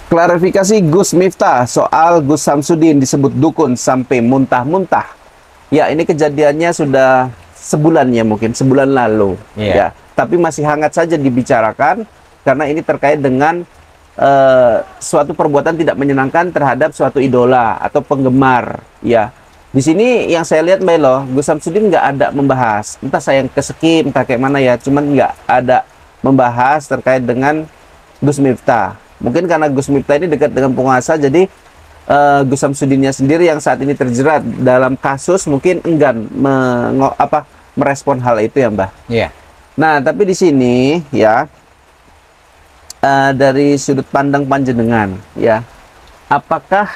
Klarifikasi Gus Miftah soal Gus Samsudin disebut dukun sampai muntah-muntah. Ya, ini kejadiannya sudah sebulan ya, mungkin sebulan lalu. Ya, tapi masih hangat saja dibicarakan karena ini terkait dengan suatu perbuatan tidak menyenangkan terhadap suatu idola atau penggemar. Ya, di sini yang saya lihat Mbak Elo, Gus Samsudin nggak ada membahas. Entah saya yang keskip, entah kayak mana ya, cuman nggak ada membahas terkait dengan Gus Miftah. Mungkin karena Gus Miftah ini dekat dengan penguasa, jadi Gus Samsudinnya sendiri yang saat ini terjerat dalam kasus mungkin enggan merespon hal itu ya Mbah. Iya. Nah, tapi di sini ya dari sudut pandang panjenengan ya, apakah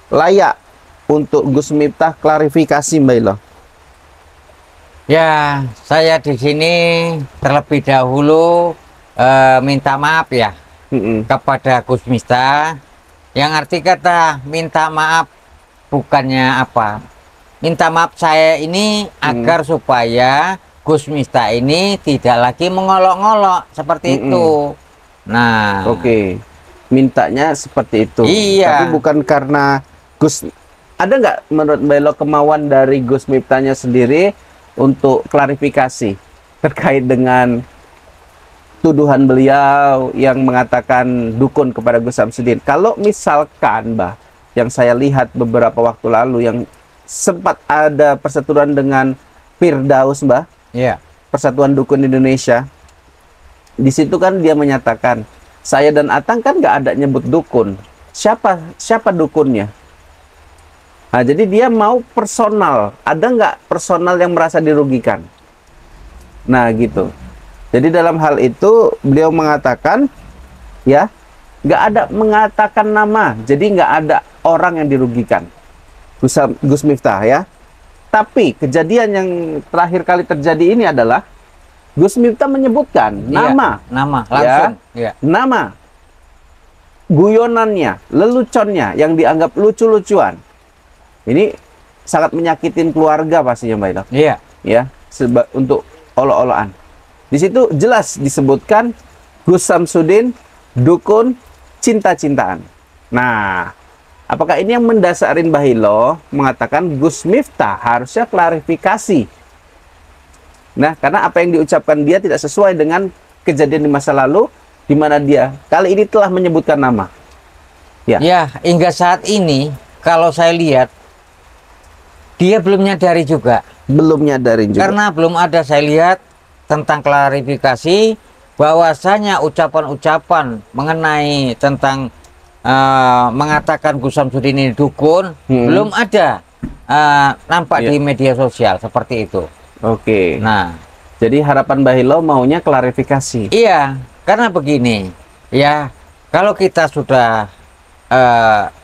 layak untuk Gus Miftah klarifikasi Mbak Ilo? Ya, saya di sini terlebih dahulu minta maaf ya kepada Gus Miftah. Yang arti kata minta maaf bukannya apa? Minta maaf saya ini agar supaya Gus Miftah ini tidak lagi mengolok-ngolok seperti itu. Nah, oke. Mintanya seperti itu. Iya. Tapi bukan karena Gus. Ada nggak menurut Mbak Elo kemauan dari Gus Miftahnya sendiri untuk klarifikasi terkait dengan tuduhan beliau yang mengatakan dukun kepada Gus Samsudin? Kalau misalkan Mbah, yang saya lihat beberapa waktu lalu yang sempat ada persetujuan dengan Firdaus Mbah, iya. Persatuan Dukun Indonesia. Di situ kan dia menyatakan, saya dan Atang kan nggak ada nyebut dukun. Siapa dukunnya? Nah, jadi dia mau personal. Ada nggak personal yang merasa dirugikan? Nah, gitu. Jadi dalam hal itu beliau mengatakan, ya, nggak ada mengatakan nama. Jadi nggak ada orang yang dirugikan. Gus Miftah ya. Tapi kejadian yang terakhir kali terjadi ini adalah Gus Miftah menyebutkan nama langsung, ya, nama, guyonannya, leluconnya yang dianggap lucu-lucuan. Ini sangat menyakitin keluarga pastinya Mbak Ilo. Iya. Ya, untuk olo-oloan. Di situ jelas disebutkan Gus Samsudin dukun cinta-cintaan. Nah, apakah ini yang mendasarin Mbah Ilo mengatakan Gus Miftah harusnya klarifikasi? Nah, karena apa yang diucapkan dia tidak sesuai dengan kejadian di masa lalu, di mana dia kali ini telah menyebutkan nama. Ya. Ya, hingga saat ini kalau saya lihat dia belum nyadari juga. Belum nyadarin juga. Karena belum ada saya lihat tentang klarifikasi bahwasanya ucapan-ucapan mengenai tentang mengatakan Gus Samsudin ini dukun belum ada nampak di media sosial seperti itu. Oke. Nah, jadi harapan Mbah Ilo maunya klarifikasi. iya, karena begini ya, kalau kita sudah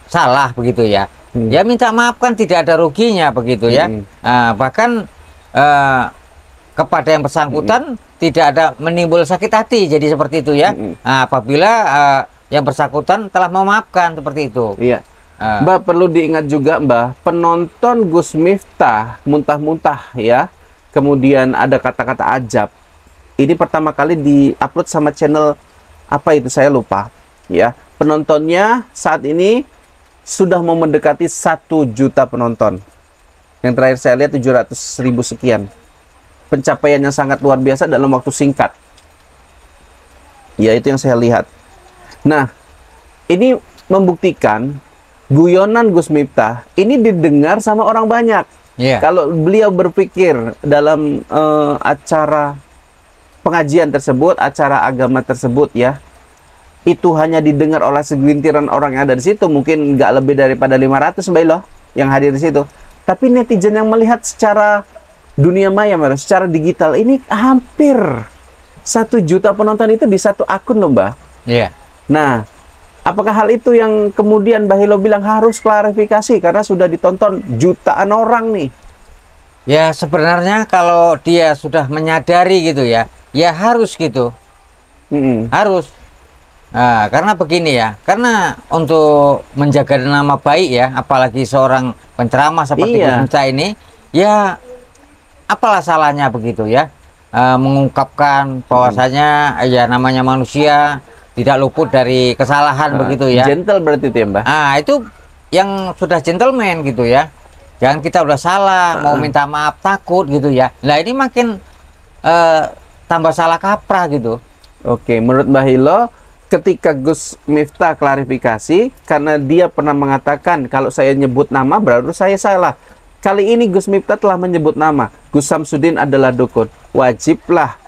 salah begitu ya, ya minta maaf kan tidak ada ruginya begitu ya. Bahkan kepada yang bersangkutan tidak ada menimbul sakit hati, jadi seperti itu ya. Apabila yang bersangkutan telah memaafkan seperti itu. Iya. Mbah, perlu diingat juga Mbah, penonton Gus Miftah muntah-muntah ya, kemudian ada kata-kata ajab. Ini pertama kali diupload sama channel apa itu saya lupa ya. Penontonnya saat ini sudah mau mendekati 1 juta penonton. Yang terakhir saya lihat 700.000 sekian. Pencapaiannya sangat luar biasa dalam waktu singkat. Ya, itu yang saya lihat. Nah, ini membuktikan guyonan Gus Miftah ini didengar sama orang banyak. Kalau beliau berpikir dalam acara pengajian tersebut, acara agama tersebut ya, itu hanya didengar oleh segelintiran orang yang ada di situ, mungkin nggak lebih daripada 500 Mbak Ilo yang hadir di situ. Tapi netizen yang melihat secara dunia maya, secara digital, ini hampir 1 juta penonton itu di satu akun loh Mbak. Iya. Nah, apakah hal itu yang kemudian Mbah Ilo bilang harus klarifikasi karena sudah ditonton jutaan orang nih? Ya, sebenarnya kalau dia sudah menyadari gitu ya, ya harus gitu. Harus. Nah, karena begini ya, karena untuk menjaga nama baik ya, apalagi seorang penceramah seperti Gus Miftah ini, ya apalah salahnya begitu ya, mengungkapkan bahwasanya ya namanya manusia tidak luput dari kesalahan begitu ya. Gentle berarti itu ya Mbah. Ah, itu yang sudah gentleman gitu ya. Jangan kita udah salah mau minta maaf takut gitu ya. Nah ini makin tambah salah kaprah gitu. Oke, menurut Mbah Hilo, ketika Gus Miftah klarifikasi, karena dia pernah mengatakan kalau saya nyebut nama berarti saya salah. Kali ini Gus Miftah telah menyebut nama. Gus Samsudin adalah dukun. Wajiblah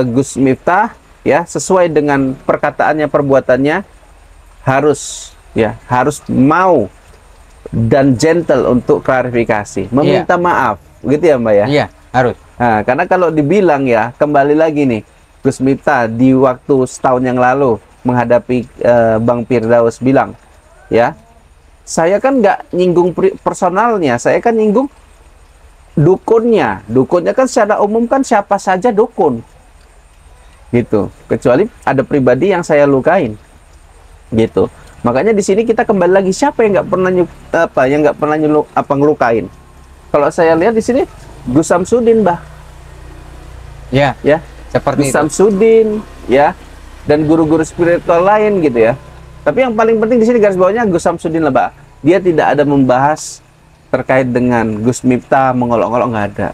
Gus Miftah ya sesuai dengan perkataannya, perbuatannya harus mau dan gentle untuk klarifikasi, meminta maaf, gitu ya Mbak ya? Iya, harus. Nah, karena kalau dibilang ya, kembali lagi nih, Gus Miftah di waktu setahun yang lalu menghadapi Bang Firdaus bilang, ya, saya kan nggak nyinggung personalnya, saya kan nyinggung dukunnya. Dukunnya kan secara umum kan siapa saja dukun, gitu. Kecuali ada pribadi yang saya lukain, gitu. Makanya di sini kita kembali lagi, siapa yang nggak pernah ngelukain? Kalau saya lihat di sini Gus Samsudin, Mbah. Ya, ya, seperti Gus Samsudin, ya, dan guru-guru spiritual lain gitu ya. Tapi yang paling penting di sini garis bawahnya Gus Samsudin lah, Mbak. Dia tidak ada membahas terkait dengan Gus Miftah mengolok-olok, nggak ada.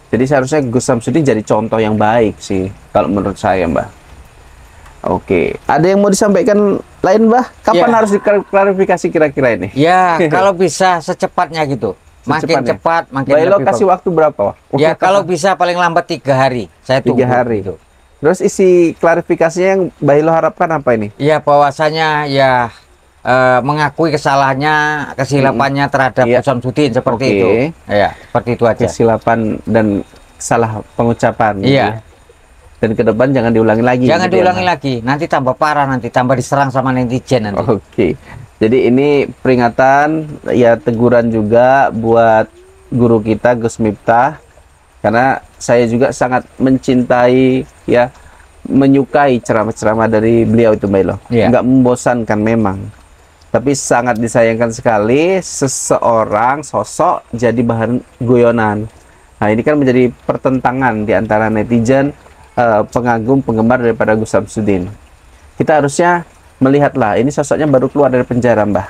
Jadi seharusnya Gus Samsudin jadi contoh yang baik sih, kalau menurut saya, Mbak. Oke, ada yang mau disampaikan lain, Mbah? Kapan harus diklarifikasi kira-kira ini? Ya, kalau bisa secepatnya gitu. Makin cepat, makin lebih bagus. Kasih waktu berapa? Ya, kalau bisa paling lambat 3 hari. Saya tunggu. 3 hari. Gitu. Terus isi klarifikasinya yang Mbah Hilo harapkan apa ini? Ya, bahwasanya ya mengakui kesalahannya, kesilapannya terhadap Gus Samsudin seperti itu. Ya, seperti itu aja. Kesilapan dan salah pengucapan. Iya. Dan ke depan jangan diulangi lagi. Jangan diulangi lagi. Nanti tambah parah, nanti tambah diserang sama netizen nanti. Oke. Jadi ini peringatan, ya teguran juga buat guru kita Gus Miftah. Karena saya juga sangat mencintai, ya, menyukai ceramah-ceramah dari beliau itu, Mbak Hilo. Nggak membosankan memang. Tapi sangat disayangkan sekali seseorang sosok jadi bahan guyonan. Nah ini kan menjadi pertentangan di antara netizen, pengagum, penggemar daripada Gus Samsudin. Kita harusnya melihatlah, ini sosoknya baru keluar dari penjara, Mbah.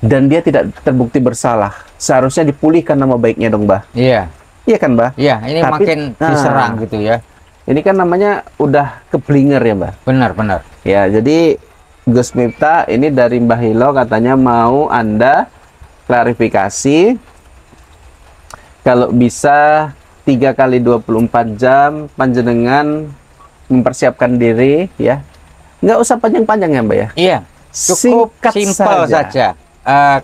Dan dia tidak terbukti bersalah. Seharusnya dipulihkan nama baiknya dong, Mbah. Iya. Iya kan, Mbah? Iya, ini tapi, makin diserang gitu ya. Ini kan namanya udah keblinger ya, Mbah? Benar, benar. Ya, jadi Gus Miftah ini dari Mbah Hilo katanya mau Anda klarifikasi. Kalau bisa 3 kali 24 jam panjenengan mempersiapkan diri ya. Nggak usah panjang-panjang ya, Mbak ya. Iya, cukup simpel saja.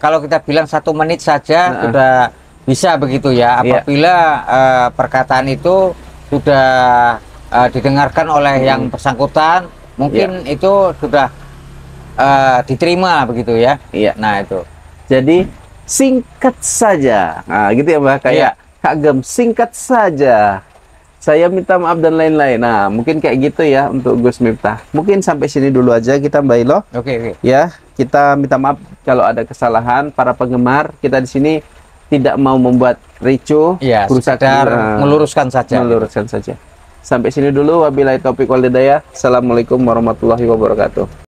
Kalau kita bilang 1 menit saja sudah bisa begitu ya. Apabila perkataan itu sudah didengarkan oleh yang bersangkutan, mungkin itu sudah diterima begitu ya. Iya. Nah itu. Jadi singkat saja. Nah gitu ya, Mbak. Kayak Kak Gem, singkat saja. Saya minta maaf dan lain-lain. Nah, mungkin kayak gitu ya untuk Gus Miftah. Mungkin sampai sini dulu aja kita, Mbak Hilo. Oke. Ya, kita minta maaf kalau ada kesalahan para penggemar. Kita di sini tidak mau membuat ricuh. Ya, sekedar meluruskan saja. Meluruskan saja. Sampai sini dulu. Wabillahi taufiq wal hidayah. Assalamualaikum warahmatullahi wabarakatuh.